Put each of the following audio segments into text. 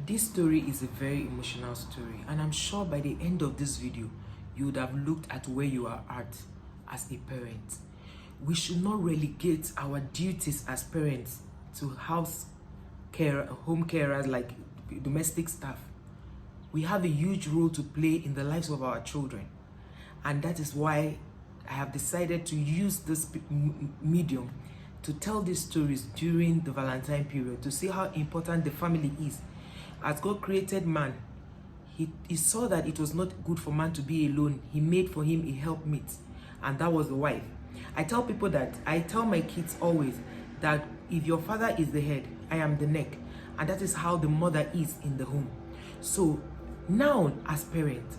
This story is a very emotional story, and I'm sure by the end of this video, you would have looked at where you are at as a parent. We should not relegate our duties as parents to house care, home carers like domestic staff. We have a huge role to play in the lives of our children, and that is why I have decided to use this medium to tell these stories during the Valentine period, to see how important the family is. As God created man, he saw that it was not good for man to be alone. He made for him a helpmeet, and that was the wife. I tell my kids always that if your father is the head, I am the neck, and that is how the mother is in the home. So now, as parents,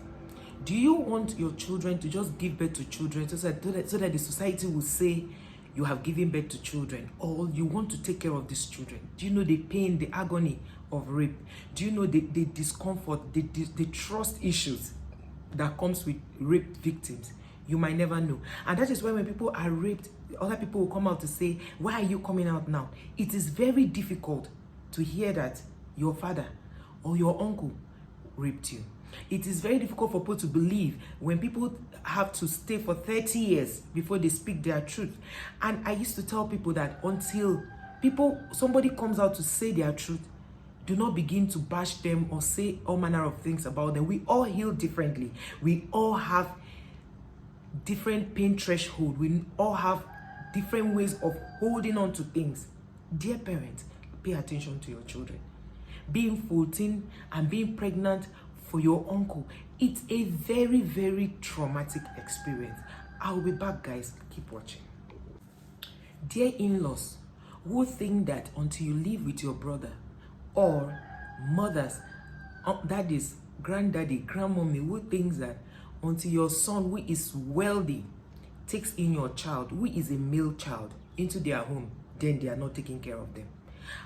do you want your children to just give birth to children so that the society will say you have given birth to children, or you want to take care of these children? Do you know the pain, the agony of rape? Do you know the discomfort, the trust issues that comes with rape victims? You might never know. And that is why when people are raped, other people will come out to say, why are you coming out now? It is very difficult to hear that your father or your uncle raped you. It is very difficult for people to believe when people have to stay for 30 years before they speak their truth. And I used to tell people that until somebody comes out to say their truth, do not begin to bash them or say all manner of things about them. We all heal differently. We all have different pain threshold. We all have different ways of holding on to things. Dear parents, pay attention to your children. Being 14 and being pregnant for your uncle, it's a very, very traumatic experience. I'll be back, guys. Keep watching. Dear in-laws who think that until you live with your brother, or mothers, daddies, granddaddy, grandmommy, who thinks that until your son who is wealthy takes in your child who is a male child into their home, then they are not taking care of them.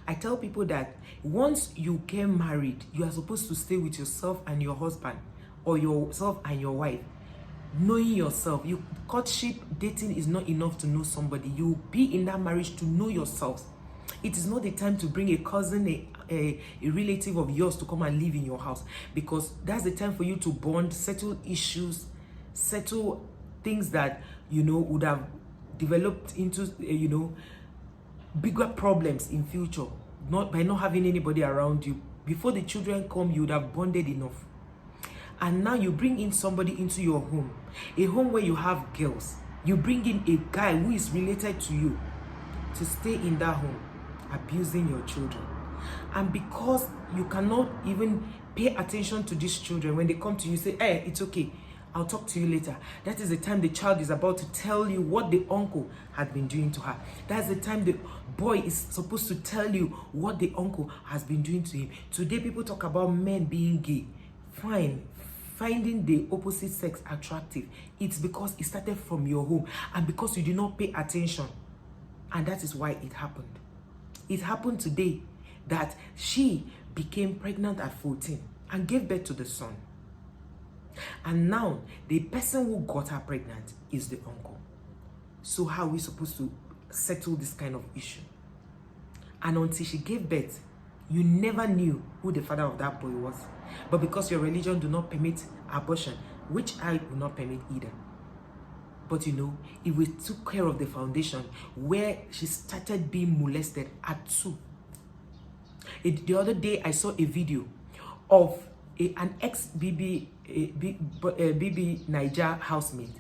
I tell people that once you get married, you are supposed to stay with yourself and your husband, or yourself and your wife, knowing yourself. Courtship, dating is not enough to know somebody. You be in that marriage to know yourselves. It is not the time to bring a cousin, a relative of yours to come and live in your house, because that's the time for you to bond, settle issues, settle things that would have developed into bigger problems in future, not by not having anybody around you. Before the children come, you would have bonded enough. And now you bring in somebody into your home, a home where you have girls. You bring in a guy who is related to you to stay in that home, abusing your children. And because you cannot even pay attention to these children, when they come to you, say, hey, it's okay, I'll talk to you later. That is the time the child is about to tell you what the uncle had been doing to her. That's the time the boy is supposed to tell you what the uncle has been doing to him. Today, people talk about men being gay. Fine. Finding the opposite sex attractive. It's because it started from your home, and because you did not pay attention. And that is why it happened. It happened today that she became pregnant at 14 and gave birth to the son. And now the person who got her pregnant is the uncle. So how are we supposed to settle this kind of issue? And until she gave birth, you never knew who the father of that boy was. But because your religion do not permit abortion, which I will not permit either. But if we took care of the foundation where she started being molested at 2. The other day I saw a video of an ex-BB Niger housemate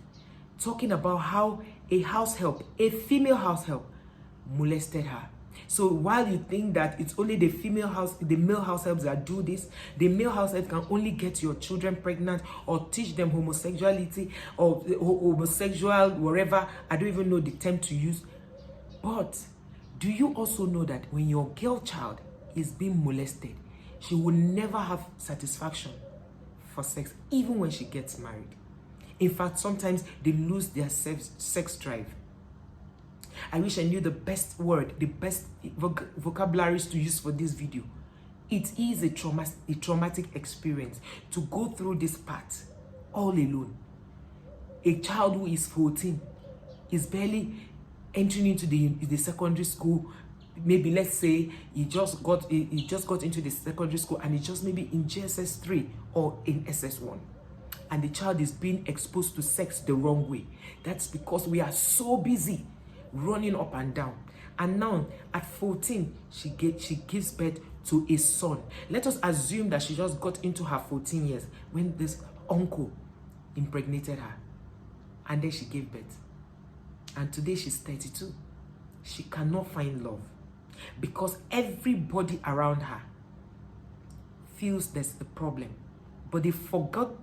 talking about how a house help, a female house help, molested her. So while you think that it's only the male house helps that do this, the male house help can only get your children pregnant or teach them homosexuality or homosexual whatever. I don't even know the term to use. But do you also know that when your girl child is being molested, she will never have satisfaction for sex, even when she gets married? In fact, sometimes they lose their sex drive. I wish I knew the best word, the best vocabularies to use for this video. It is a traumatic experience to go through this part all alone. A child who is 14 is barely entering into the secondary school maybe let's say he just got into the secondary school and he's just maybe in JSS 3 or in SS1, and the child is being exposed to sex the wrong way. That's because we are so busy running up and down. And now at 14, she gives birth to a son. Let us assume that she just got into her 14 years when this uncle impregnated her, and then she gave birth. And today she's 32. She cannot find love because everybody around her feels there's a problem. But they forgot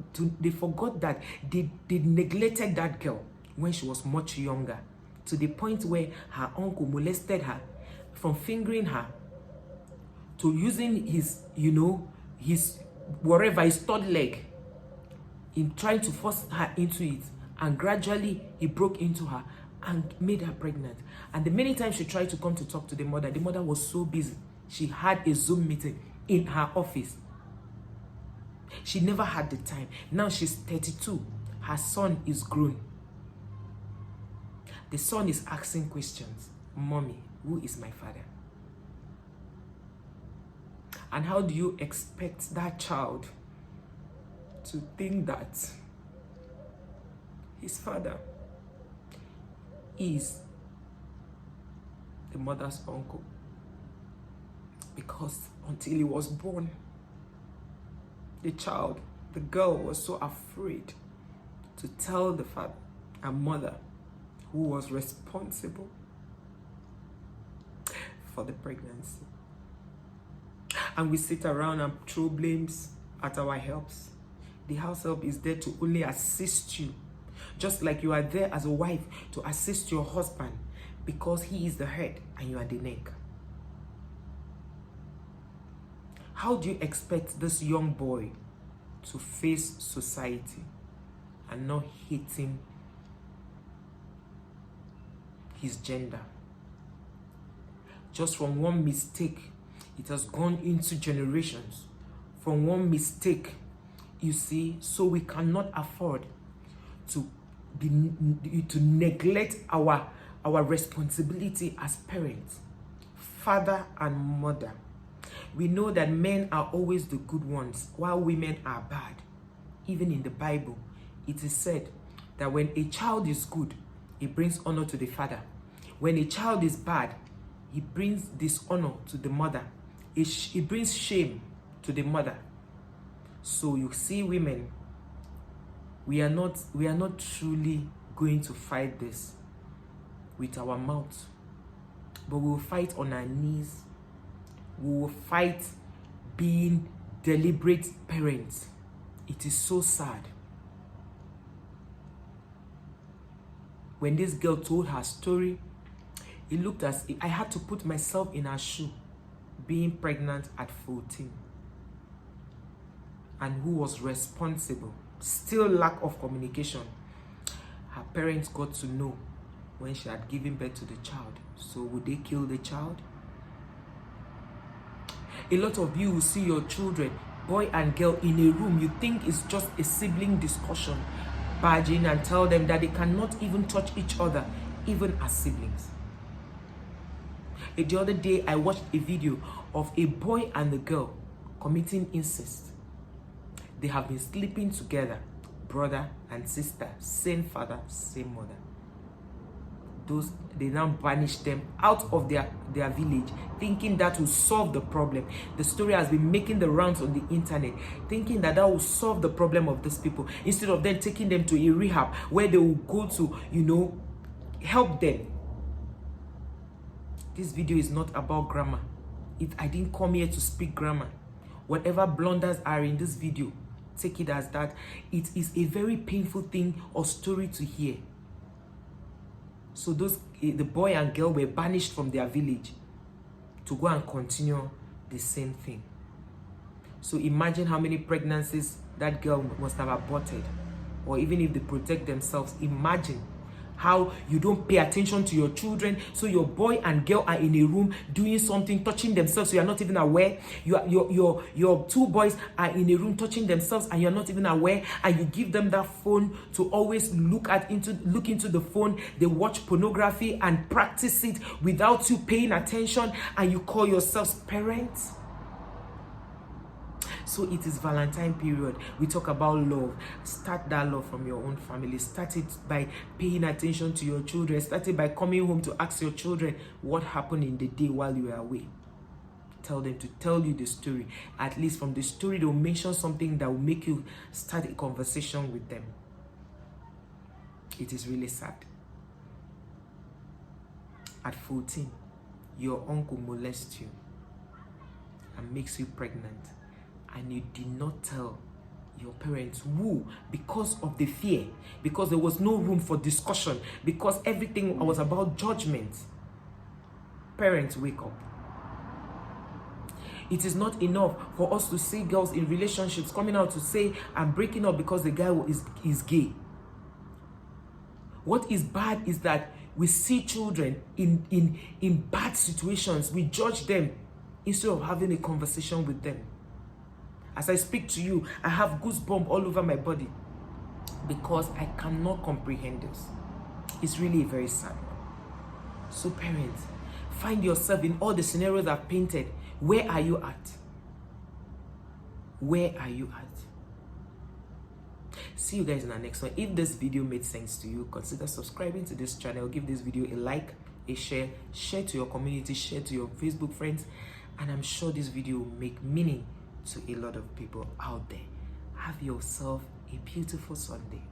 that they neglected that girl when she was much younger, to the point where her uncle molested her, from fingering her to using his third leg in trying to force her into it. And gradually he broke into her and made her pregnant. And the many times she tried to come to talk to the mother was so busy. She had a Zoom meeting in her office. She never had the time. Now she's 32. Her son is grown. The son is asking questions. Mommy, who is my father? And how do you expect that child to think that his father is the mother's uncle? Because until he was born, the girl was so afraid to tell the father and mother who was responsible for the pregnancy. And we sit around and throw blames at our helps. The house help is there to only assist you, just like you are there as a wife to assist your husband, because he is the head and you are the neck. How do you expect this young boy to face society and not hating his gender? Just from one mistake, it has gone into generations. From one mistake, you see, so we cannot afford to neglect our responsibility as parents, father and mother. We know that men are always the good ones, while women are bad. Even in the Bible, it is said that when a child is good, it brings honor to the father. When a child is bad, it brings dishonor to the mother. It brings shame to the mother. So you see, women, we are not truly going to fight this with our mouth, but we will fight on our knees. We will fight being deliberate parents. It is so sad. When this girl told her story, it looked as if I had to put myself in her shoe, being pregnant at 14. And who was responsible? Still lack of communication. Her parents got to know when she had given birth to the child. So would they kill the child? A lot of you will see your children, boy and girl, in a room. You think it's just a sibling discussion. Barge in and tell them that they cannot even touch each other, even as siblings. The other day, I watched a video of a boy and a girl committing incest. They have been sleeping together, brother and sister, same father, same mother. They now banish them out of their village, thinking that will solve the problem. The story has been making the rounds on the internet, thinking that will solve the problem of these people, instead of them taking them to a rehab where they will go to, help them. This video is not about grammar. I didn't come here to speak grammar. Whatever blunders are in this video, take it as that. It is a very painful thing or story to hear. So the boy and girl were banished from their village to go and continue the same thing. So imagine how many pregnancies that girl must have aborted. Or even if they protect themselves, imagine how you don't pay attention to your children. So your boy and girl are in a room doing something, touching themselves, so you're not even aware. Your two boys are in a room touching themselves and you're not even aware, and you give them that phone to always look into the phone. They watch pornography and practice it without you paying attention, and you call yourselves parents. So it is Valentine period. We talk about love. Start that love from your own family. Start it by paying attention to your children. Start it by coming home to ask your children what happened in the day while you were away. Tell them to tell you the story. At least from the story, they'll mention something that will make you start a conversation with them. It is really sad. At 14, your uncle molests you and makes you pregnant, and you did not tell your parents. Who? Because of the fear, because there was no room for discussion, because everything was about judgment. Parents, wake up. It is not enough for us to see girls in relationships coming out to say, I'm breaking up because the guy is gay. What is bad is that we see children in bad situations. We judge them instead of having a conversation with them. As I speak to you, I have goosebumps all over my body because I cannot comprehend this. It's really very sad. So parents, find yourself in all the scenarios I've painted. Where are you at? Where are you at? See you guys in the next one. If this video made sense to you, consider subscribing to this channel. Give this video a like, a share to your community, share to your Facebook friends, and I'm sure this video will make meaning to a lot of people out there. Have yourself a beautiful Sunday.